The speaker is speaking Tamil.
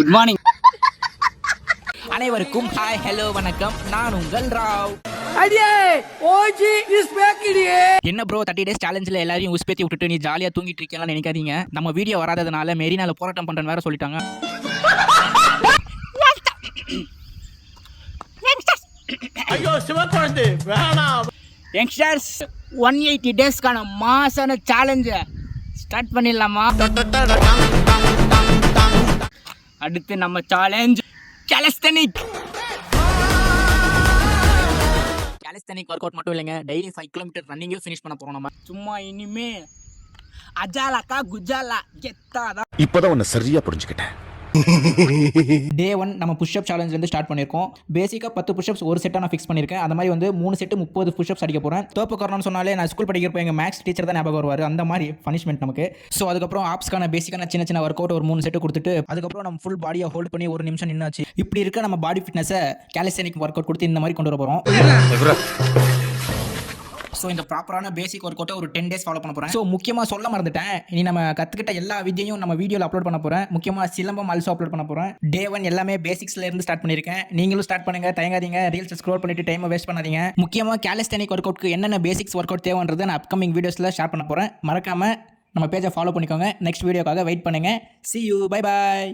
Good morning. அனைவருக்கும் ஹாய் ஹலோ வணக்கம். நான் உங்கள் ராவ். என்ன ப்ரோ 30 days சேலஞ்சில் எல்லாரையும் உஸ்பேத்தி விட்டுட்டு நீ ஜாலியாக தூங்கிட்டு இருக்கீங்கன்னு நினைக்காதீங்க. நம்ம வீடியோ வராததுனால மெரினால போராட்டம் பண்ணுறேன்னு வேற சொல்லிட்டாங்க. ஐயோ சிவகுழந்தை வேணாம். யங்ஸ்டர்ஸ் 180 daysக்கான மாசான சேலஞ்சை ஸ்டார்ட் பண்ணிடலாமா? அடுத்து நம்ம சேலஞ்ச் கேலிஸ்தெனிக் ஒர்க் அவுட் மட்டும் இல்லைங்க, டெய்லி 5 கிலோமீட்டர் ரன்னிங்கும் ஃபினிஷ் பண்ண போறோம். நம்ம சும்மா இனிமே அஜாலாக்கா குஜாலா கெத்தாதான். இப்போதான் உன்னை சரியா புரிஞ்சுக்கிட்டேன். டே 1 நம்ம புஷ்அப் சேலஞ்சிலேருந்து ஸ்டார்ட் பண்ணியிருக்கோம். பேசிக்காக 10 புஷ்அப்ஸ் ஒரு செட்டாக நான் ஃபிக்ஸ் பண்ணியிருக்கேன். அந்த மாதிரி வந்து 3 செட்டு 30 புஷ்அப்ஸ் அடிக்க போகிறேன். தோப்பு காரணம்னு சொன்னாலே நான் ஸ்கூல் படிக்கிறப்போ எங்கள் மேக்ஸ் டீச்சர் தான் ஞாபகம் வருவார். அந்த மாதிரி பனிஷ்மெண்ட் நமக்கு. ஸோ அதுக்கப்புறம் ஆப்ஸ்க்கான பேசிக்கான சின்ன ஒர்க் அவுட் ஒரு 3 செட்டு கொடுத்துட்டு அதுக்கப்புறம் நம்ம ஃபுல் பாடியை ஹோல்ட் பண்ணி ஒரு நிமிஷம் நின்னாச்சு. இப்படி இருக்க நம்ம பாடி ஃபிட்னஸை கேலிஸ்தெனிக் ஒர்க் அவுட் கொடுத்து இந்த மாதிரி கொண்டு வர போகிறோம். ஸோ இந்த ப்ராப்பரான பேசிக் ஒர்க் அவுட்டை ஒரு 10 days ஃபாலோ பண்ண போகிறேன். ஸோ முக்கியமாக சொல்ல மறந்துட்டேன், இனி நம்ம கற்றுக்கிட்ட எல்லா வித்தையும் நம்ம வீடியோவில் அப்லோட் பண்ண போகிறேன். முக்கியமாக சிலம்பம் ஆல்சோ அப்லோட் பண்ண போகிறேன். டே 1 எல்லாமே பேசிக்ஸ்ல இருந்து ஸ்டார்ட் பண்ணியிருக்கேன். நீங்களும் ஸ்டார்ட் பண்ணுங்க, தயங்காதீங்க. ரீல்ஸ் ஸ்க்ரோல் பண்ணிட்டு டைமை வேஸ்ட் பண்ணாதீங்க. முக்கியமாக கேலிஸ்தெனிக் ஒர்க் அவுட்க்கு என்னென்ன பேசிக்ஸ் ஒர்க் அவுட் தேவைன்றது நான் அப்கமிங் வீடியோஸில் ஷேர் பண்ண போகிறேன். மறக்காமல் நம்ம பேஜை ஃபாலோ பண்ணிக்கோங்க. நெக்ஸ்ட் வீடியோக்காக வெயிட் பண்ணுங்கள். See you, bye bye.